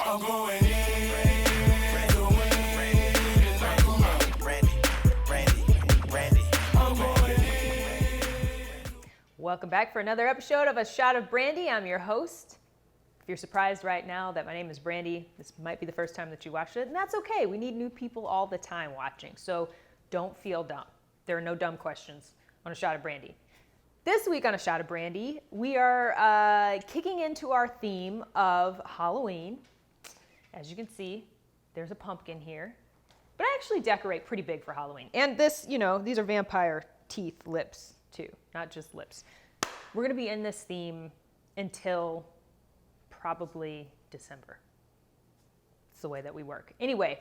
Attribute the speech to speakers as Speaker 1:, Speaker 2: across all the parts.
Speaker 1: I'm going in.
Speaker 2: Welcome back for another episode of A Shot of Brandi. I'm your host. If you're surprised right now that my name is Brandi, this might be the first time that you watched it, and that's okay. We need new people all the time watching, so don't feel dumb. There are no dumb questions on A Shot of Brandi. This week on A Shot of Brandi, we are kicking into our theme of Halloween. As you can see, there's a pumpkin here, but I actually decorate pretty big for Halloween. And this, these are vampire teeth lips too, not just lips. We're gonna be in this theme until probably December. It's the way that we work. Anyway,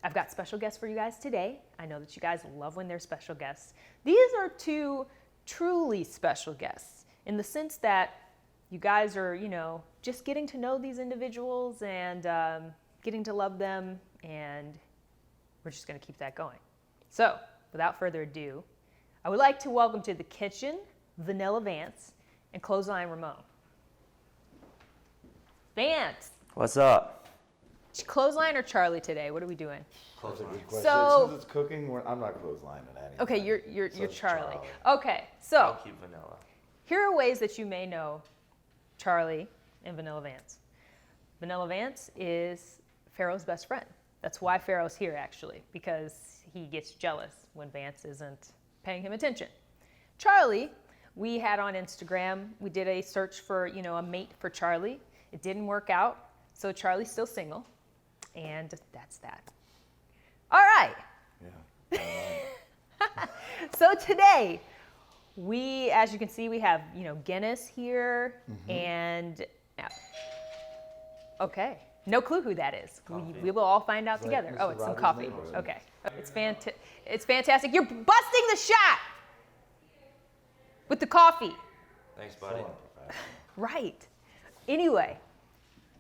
Speaker 2: I've got special guests for you guys today. I know that you guys love when there's special guests. These are two truly special guests in the sense that you guys are, just getting to know these individuals and getting to love them, and we're just gonna keep that going. So, without further ado, I would like to welcome to the kitchen, Vanilla Vance and Clothesline Ramon. Vance.
Speaker 3: What's up?
Speaker 2: Clothesline or Charlie today? What are we doing?
Speaker 4: That's a good question.
Speaker 2: So-
Speaker 4: Since it's cooking, I'm not clotheslining anything.
Speaker 2: Okay, you're
Speaker 4: it's
Speaker 2: Charlie. Okay, so
Speaker 3: I'll keep vanilla.
Speaker 2: here are ways that you may know Charlie and Vanilla Vance. Vanilla Vance is Pharaoh's best friend. That's why Pharaoh's here, actually, because he gets jealous when Vance isn't paying him attention. Charlie, we had on Instagram, we did a search for, a mate for Charlie. It didn't work out, so Charlie's still single, and that's that. All right.
Speaker 4: Yeah.
Speaker 2: So today, as you can see, we have, Guinness here, and, okay, no clue who that is. We will all find out together.
Speaker 4: Mr.
Speaker 2: Oh, it's some
Speaker 4: Rogers'
Speaker 2: coffee.
Speaker 4: neighborhood.
Speaker 2: Okay, it's fantastic. You're busting the shot with the coffee.
Speaker 3: Thanks, buddy.
Speaker 4: So unprofessional.
Speaker 2: Right. Anyway,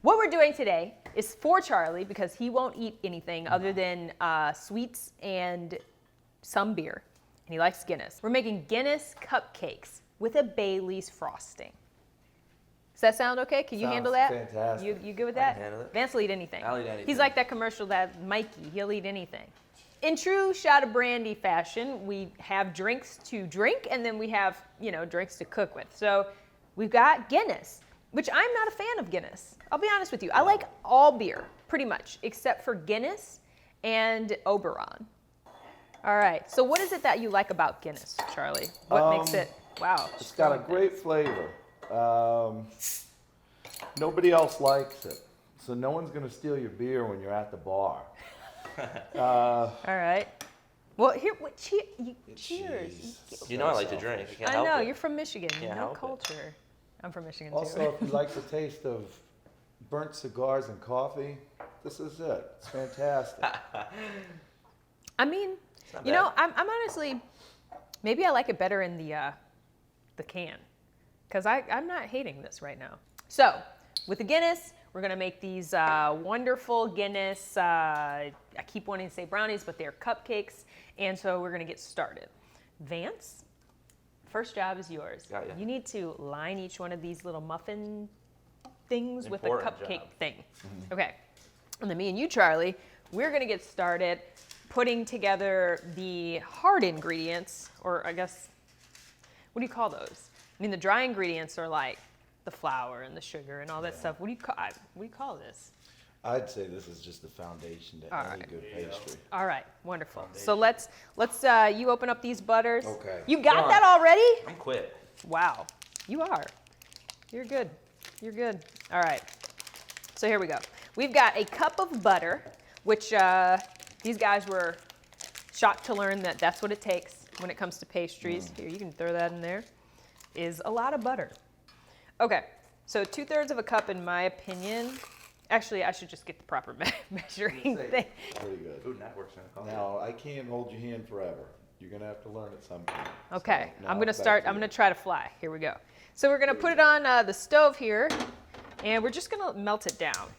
Speaker 2: what we're doing today is for Charlie, because he won't eat anything other than sweets and some beer, and he likes Guinness. We're making Guinness cupcakes with a Bailey's frosting. Does that sound okay? Can you
Speaker 4: Sounds
Speaker 2: handle that?
Speaker 4: fantastic.
Speaker 2: You good with
Speaker 3: I
Speaker 2: that?
Speaker 3: can handle it.
Speaker 2: Vance will eat anything.
Speaker 3: I'll eat anything.
Speaker 2: He's like that commercial, that Mikey. He'll eat anything. In true Shot of Brandi fashion, we have drinks to drink, and then we have, drinks to cook with. So we've got Guinness, which I'm not a fan of Guinness. I'll be honest with you. I like all beer, pretty much, except for Guinness and Oberon. All right. So what is it that you like about Guinness, Charlie? What makes it, wow.
Speaker 4: It's got a great flavor. Nobody else likes it, so no one's gonna steal your beer when you're at the bar.
Speaker 2: All right. Well, here, cheers.
Speaker 4: Jeez.
Speaker 3: You know I like to drink. I can't
Speaker 2: I
Speaker 3: help
Speaker 2: know,
Speaker 3: it.
Speaker 2: you're from Michigan. You
Speaker 3: Can't
Speaker 2: know
Speaker 3: help it.
Speaker 2: culture. I'm from Michigan, too.
Speaker 4: Also, if you like the taste of burnt cigars and coffee, this is it. It's fantastic.
Speaker 2: I mean,
Speaker 3: not bad.
Speaker 2: I'm honestly, maybe I like it better in the can, because I'm not hating this right now. So, with the Guinness, we're gonna make these wonderful Guinness, I keep wanting to say brownies, but they're cupcakes, and so we're gonna get started. Vance, first job is yours.
Speaker 3: Got ya.
Speaker 2: You need to line each one of these little muffin things with a
Speaker 3: Important
Speaker 2: cupcake
Speaker 3: job.
Speaker 2: thing. Okay, and then me and you, Charlie, we're gonna get started putting together the hard ingredients, or I guess, what do you call those? I mean, the dry ingredients are like the flour and the sugar and all that stuff. What do you call this?
Speaker 4: I'd say this is just the foundation to
Speaker 2: All
Speaker 4: any
Speaker 2: right.
Speaker 4: good pastry.
Speaker 2: All right, wonderful. So let's you open up these butters.
Speaker 4: Okay.
Speaker 2: You got
Speaker 3: Done.
Speaker 2: that already?
Speaker 3: I'm quick.
Speaker 2: Wow, you are. You're good. You're good. All right. So here we go. We've got a cup of butter, which these guys were shocked to learn that that's what it takes when it comes to pastries. Here, you can throw that in there. Is a lot of butter. Okay, so 2/3 of a cup, in my opinion. Actually, I should just get the proper measuring thing.
Speaker 4: Pretty good.
Speaker 3: Food Network's gonna call
Speaker 4: Now, I can't hold your hand forever. You're gonna have to learn at some point.
Speaker 2: Okay,
Speaker 4: So,
Speaker 2: I'm
Speaker 4: now
Speaker 2: gonna
Speaker 4: back
Speaker 2: start,
Speaker 4: to
Speaker 2: I'm
Speaker 4: you.
Speaker 2: gonna try to fly. Here we go. So we're gonna put it on the stove here, and we're just gonna melt it down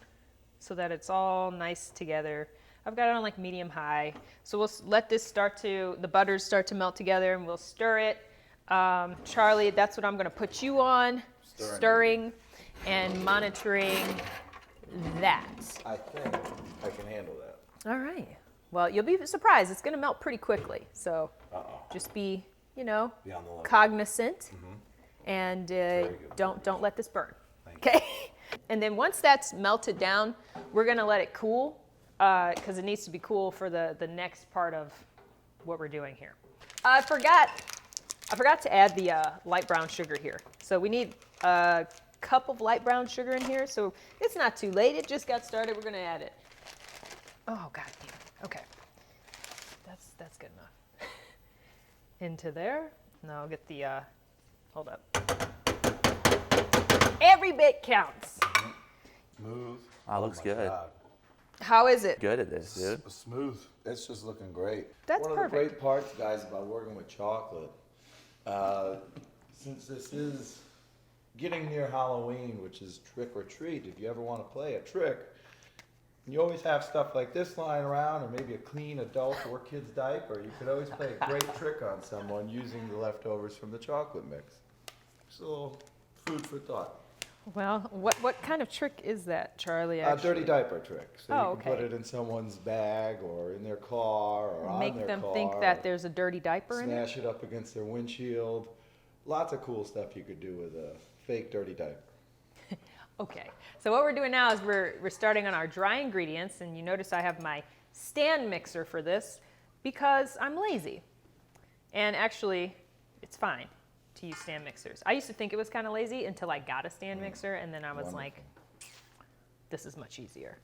Speaker 2: so that it's all nice together. I've got it on like medium high. So we'll let this the butters start to melt together, and we'll stir it. Charlie, that's what I'm gonna put you on, stirring and monitoring that.
Speaker 4: I think I can handle that.
Speaker 2: All right. Well, you'll be surprised. It's going to melt pretty quickly. So just be,
Speaker 4: Be on the lookout.
Speaker 2: cognizant, and
Speaker 4: good.
Speaker 2: don't let this burn.
Speaker 4: Thank you.
Speaker 2: Okay. And then once that's melted down, we're going to let it cool because it needs to be cool for the next part of what we're doing here. I forgot to add the light brown sugar here. So we need a cup of light brown sugar in here. So it's not too late. It just got started. We're going to add it. Oh, God damn it. Okay. That's good enough. Into there. Now I'll get the, hold up. Every bit counts.
Speaker 4: Smooth.
Speaker 3: Oh, looks
Speaker 4: my
Speaker 3: good.
Speaker 4: God.
Speaker 2: How is it?
Speaker 3: Good at this, dude.
Speaker 4: Smooth. It's just looking great.
Speaker 2: That's
Speaker 4: One of
Speaker 2: perfect.
Speaker 4: the great parts, guys, about working with chocolate, since this is getting near Halloween, which is trick or treat, if you ever want to play a trick, you always have stuff like this lying around, or maybe a clean adult or kid's diaper. You could always play a great trick on someone using the leftovers from the chocolate mix. Just a little food for thought.
Speaker 2: Well, what kind of trick is that, Charlie?
Speaker 4: A
Speaker 2: Actually?
Speaker 4: dirty diaper trick. So
Speaker 2: Oh,
Speaker 4: you can put
Speaker 2: okay.
Speaker 4: it in someone's bag or in their car or on
Speaker 2: Make
Speaker 4: their
Speaker 2: them
Speaker 4: car.
Speaker 2: think that there's a dirty diaper in it?
Speaker 4: Smash it up against their windshield. Lots of cool stuff you could do with a fake dirty diaper.
Speaker 2: Okay, so what we're doing now is we're starting on our dry ingredients, and you notice I have my stand mixer for this because I'm lazy. And actually, it's fine to use stand mixers. I used to think it was kind of lazy until I got a stand mixer, and then I was like, this is much easier.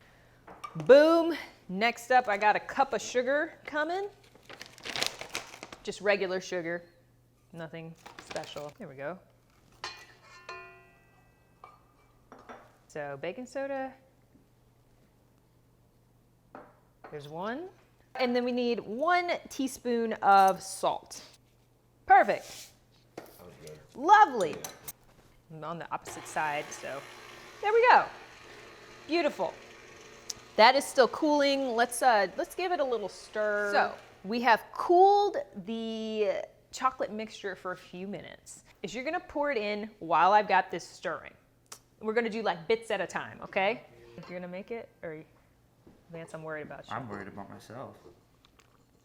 Speaker 2: Boom. Next up, I got a cup of sugar coming. Just regular sugar, nothing special. There we go. So baking soda, there's one. And then we need 1 teaspoon of salt. Perfect.
Speaker 4: That was good.
Speaker 2: Lovely. I'm on the opposite side, so there we go. Beautiful. That is still cooling. Let's give it a little stir. So we have cooled the chocolate mixture for a few minutes. Is you're gonna pour it in while I've got this stirring. We're gonna do like bits at a time, okay? You're gonna make it, or Vance, I'm worried about you.
Speaker 3: I'm worried about myself.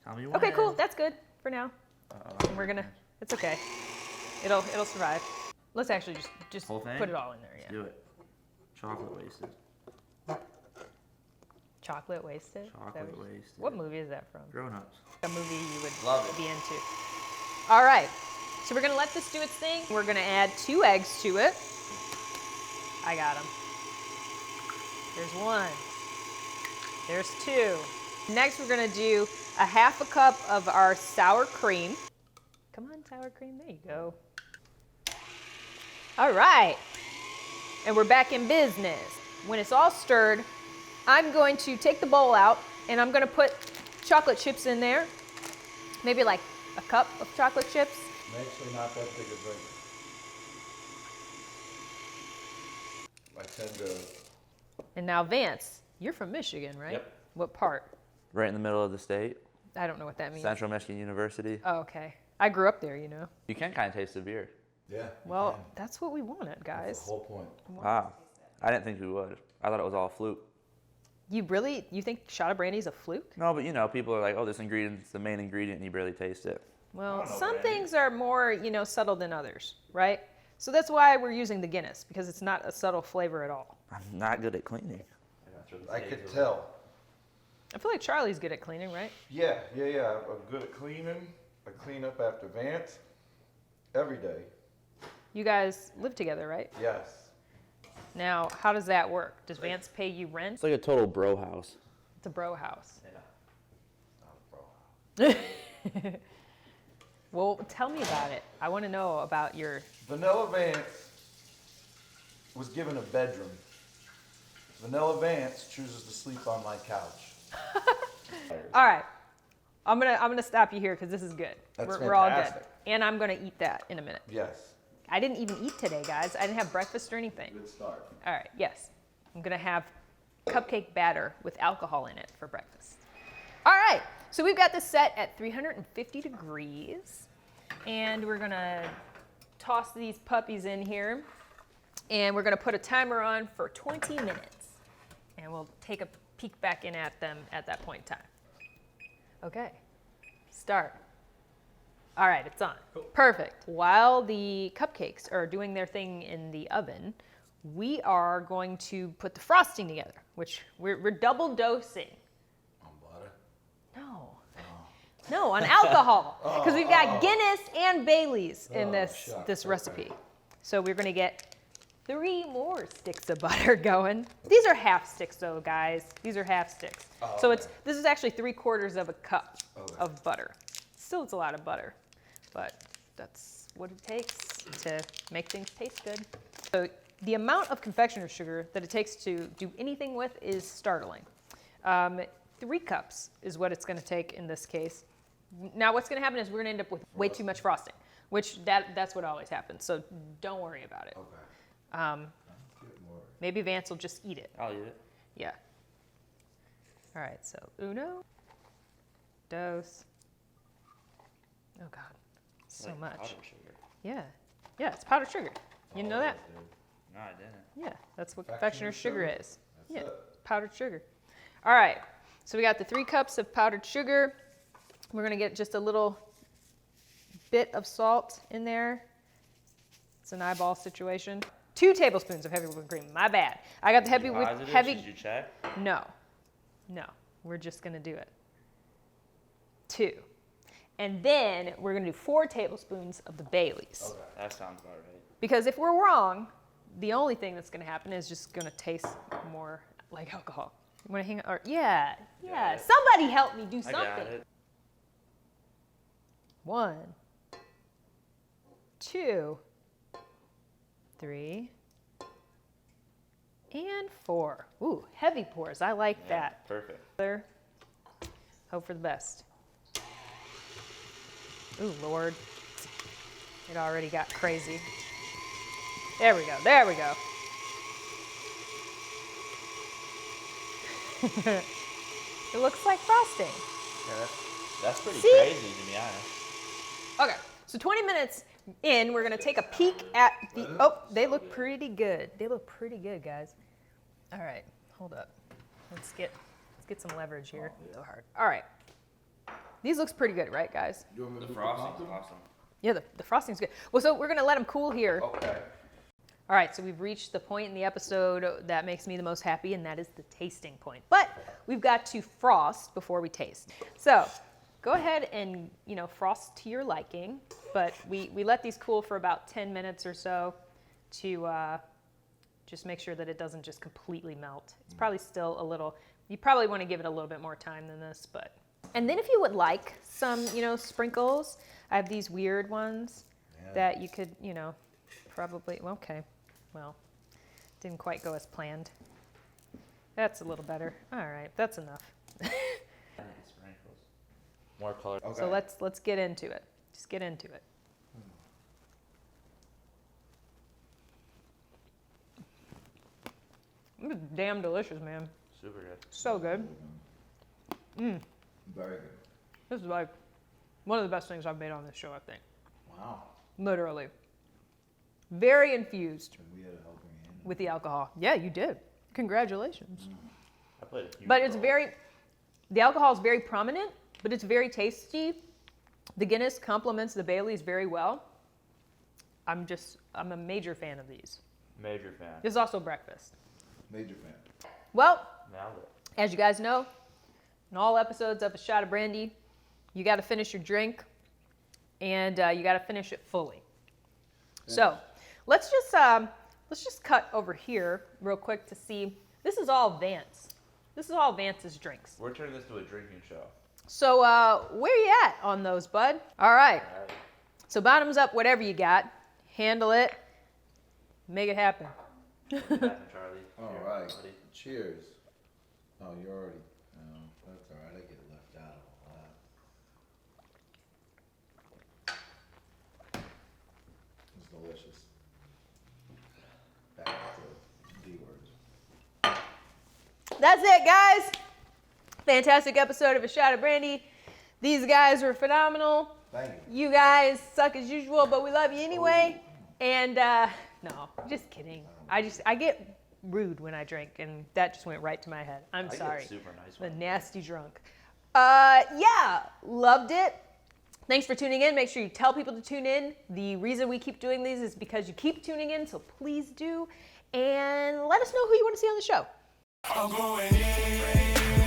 Speaker 3: Tell me
Speaker 2: Okay,
Speaker 3: when.
Speaker 2: cool. That's good for now. And we're gonna. It's okay. It'll survive. Let's actually just
Speaker 3: Whole thing?
Speaker 2: put it all in there. Yeah.
Speaker 3: Do it. Chocolate wasted.
Speaker 2: Chocolate wasted. Is that
Speaker 3: Chocolate
Speaker 2: what-
Speaker 3: wasted.
Speaker 2: What movie is that from?
Speaker 3: Grown ups.
Speaker 2: A movie you would
Speaker 3: Love it.
Speaker 2: be into. All right. So we're gonna let this do its thing. We're gonna add 2 eggs to it. I got them. There's 1. There's 2. Next, we're gonna do a 1/2 cup of our sour cream. Come on, sour cream. There you go. All right. And we're back in business. When it's all stirred, I'm going to take the bowl out and I'm gonna put chocolate chips in there. Maybe like a cup of chocolate chips.
Speaker 4: I'm actually not that big a drinker. I tend to.
Speaker 2: And now Vance, you're from Michigan, right?
Speaker 3: Yep.
Speaker 2: What part?
Speaker 3: Right in the middle of the state.
Speaker 2: I don't know what that means.
Speaker 3: Central Michigan University.
Speaker 2: Oh, okay. I grew up there, you know.
Speaker 3: You can kind of taste the beer.
Speaker 4: Yeah. you
Speaker 2: Well,
Speaker 4: can.
Speaker 2: that's what we wanted,
Speaker 4: That's
Speaker 2: guys.
Speaker 4: the whole point.
Speaker 3: Wow. I didn't think we would. I thought it was all fluke.
Speaker 2: You think shot of brandy's a fluke?
Speaker 3: No, but you know, people are like, oh, this ingredient's the main ingredient and you barely taste it.
Speaker 2: Well,
Speaker 4: don't know,
Speaker 2: some
Speaker 4: brandy.
Speaker 2: things are more, subtle than others, right? So that's why we're using the Guinness, because it's not a subtle flavor at all.
Speaker 3: I'm not good at cleaning.
Speaker 4: I could tell.
Speaker 2: I feel like Charlie's good at cleaning, right?
Speaker 4: Yeah. I'm good at cleaning. I clean up after Vance every day.
Speaker 2: You guys live together, right?
Speaker 4: Yes.
Speaker 2: Now, how does that work? Does Vance pay you rent?
Speaker 3: It's like a total bro house.
Speaker 2: It's a bro house.
Speaker 4: Not a bro.
Speaker 2: Well, tell me about it. I want to know about your...
Speaker 4: Vanilla Vance was given a bedroom. Vanilla Vance chooses to sleep on my couch.
Speaker 2: All right. I'm gonna stop you here because this is good.
Speaker 4: That's
Speaker 2: we're all good.
Speaker 4: fantastic.
Speaker 2: And I'm gonna eat that in a minute.
Speaker 4: Yes.
Speaker 2: I didn't even eat today, guys. I didn't have breakfast or anything.
Speaker 4: Good start.
Speaker 2: All right, yes. I'm gonna have cupcake batter with alcohol in it for breakfast. All right, so we've got this set at 350 degrees. And we're gonna toss these puppies in here. And we're gonna put a timer on for 20 minutes. and we'll take a peek back in at them at that point in time. Okay, start. All right, it's on. Cool. Perfect. While the cupcakes are doing their thing in the oven, we are going to put the frosting together, which we're double dosing.
Speaker 4: On butter?
Speaker 2: No. No, on alcohol. Because we've got Guinness and Bailey's in this recipe.
Speaker 4: Okay.
Speaker 2: So we're going to get 3 more sticks of butter going. These are half sticks though, guys. These are half sticks.
Speaker 4: Oh,
Speaker 2: so
Speaker 4: okay.
Speaker 2: this is actually 3/4 of a cup of butter. Still, it's a lot of butter, but that's what it takes to make things taste good. So the amount of confectioner's sugar that it takes to do anything with is startling. 3 cups is what it's going to take in this case. Now what's going to happen is we're going to end up with way too much frosting, which that's what always happens. So don't worry about it.
Speaker 4: Okay.
Speaker 2: Maybe Vance will just eat it.
Speaker 3: I'll eat it.
Speaker 2: Yeah. All right, so uno, dos. Oh God, so
Speaker 3: Like
Speaker 2: much.
Speaker 3: powdered sugar.
Speaker 2: Yeah, yeah, it's powdered sugar. You know that?
Speaker 3: No, I didn't.
Speaker 2: Yeah, that's what confectioner's sugar is.
Speaker 4: That's
Speaker 2: Yeah,
Speaker 4: it.
Speaker 2: powdered sugar. All right, so we got the 3 cups of powdered sugar. We're gonna get just a little bit of salt in there. It's an eyeball situation. 2 tablespoons of heavy whipping cream. My bad. I got the heavy
Speaker 3: Did you check?
Speaker 2: No, we're just gonna do it. 2, and then we're gonna do 4 tablespoons of the Bailey's.
Speaker 4: Okay.
Speaker 3: That sounds about right.
Speaker 2: Because if we're wrong, the only thing that's gonna happen is just gonna taste more like alcohol. You wanna hang? Or yeah.
Speaker 3: Got it.
Speaker 2: Somebody help me do
Speaker 3: I
Speaker 2: something.
Speaker 3: got it.
Speaker 2: 1, 2, 3, and 4. Ooh, heavy pours. I like
Speaker 3: Yeah,
Speaker 2: that.
Speaker 3: perfect.
Speaker 2: There. Hope for the best. Ooh, Lord. It already got crazy. There we go. There we go. It looks like frosting.
Speaker 3: Yeah, that's pretty
Speaker 2: See?
Speaker 3: crazy to be honest.
Speaker 2: Okay, so 20 minutes in, we're gonna take a peek at the, oh, they look pretty good. They look pretty good, guys. All right, hold up. Let's get some leverage here. So hard. All right. These looks pretty good, right, guys?
Speaker 4: You want me to
Speaker 3: The
Speaker 4: put
Speaker 3: frosting's
Speaker 4: pumpkin?
Speaker 3: awesome.
Speaker 2: Yeah, the frosting's good. Well, so we're gonna let them cool here.
Speaker 4: Okay.
Speaker 2: All right, so we've reached the point in the episode that makes me the most happy, and that is the tasting point. But we've got to frost before we taste. So go ahead and, frost to your liking, but we let these cool for about 10 minutes or so to just make sure that it doesn't just completely melt. It's probably still a little, you probably want to give it a little bit more time than this, but. And then if you would like some, sprinkles, I have these weird ones that you could, probably, okay. Well, didn't quite go as planned. That's a little better. All right, that's enough.
Speaker 3: I think it's sprinkles. More color.
Speaker 4: Okay.
Speaker 2: So let's get into it. Just get into it. It's damn delicious, man.
Speaker 3: Super good.
Speaker 2: So good.
Speaker 4: Very good.
Speaker 2: This is like one of the best things I've made on this show, I think.
Speaker 4: Wow.
Speaker 2: Literally. Very infused
Speaker 4: And we had a helping hand.
Speaker 2: with the alcohol. Yeah, you did. Congratulations.
Speaker 3: I played a huge
Speaker 2: But it's
Speaker 3: role.
Speaker 2: the alcohol is very prominent, but it's very tasty. The Guinness complements the Bailey's very well. I'm a major fan of these.
Speaker 3: Major fan.
Speaker 2: This is also breakfast.
Speaker 4: Major fan.
Speaker 2: Well,
Speaker 3: Nailed it.
Speaker 2: as you guys know, in all episodes of A Shot of Brandi, you got to finish your drink, and you got to finish it fully. So let's just cut over here real quick to see. This is all Vance. This is all Vance's drinks.
Speaker 3: We're turning this to a drinking show.
Speaker 2: So where you at on those, bud? All right.
Speaker 3: All right.
Speaker 2: So bottoms up, whatever you got, handle it, make it happen.
Speaker 3: What happened, Charlie?
Speaker 4: All
Speaker 3: Here,
Speaker 4: right.
Speaker 3: buddy.
Speaker 4: Cheers. Oh, you're already. Oh, that's all right. I get left out of a lot. It's delicious. Back to the D words.
Speaker 2: That's it, guys. Fantastic episode of A Shot of Brandi. These guys were phenomenal.
Speaker 4: Thank you.
Speaker 2: You guys suck as usual, but we love you anyway. And no, just kidding. I get rude when I drink, and that just went right to my head. I'm
Speaker 3: I
Speaker 2: sorry.
Speaker 3: get super nice
Speaker 2: The
Speaker 3: one.
Speaker 2: nasty drunk. Yeah, loved it. Thanks for tuning in. Make sure you tell people to tune in. The reason we keep doing these is because you keep tuning in, so please do. And let us know who you want to see on the show.
Speaker 1: I'm going in.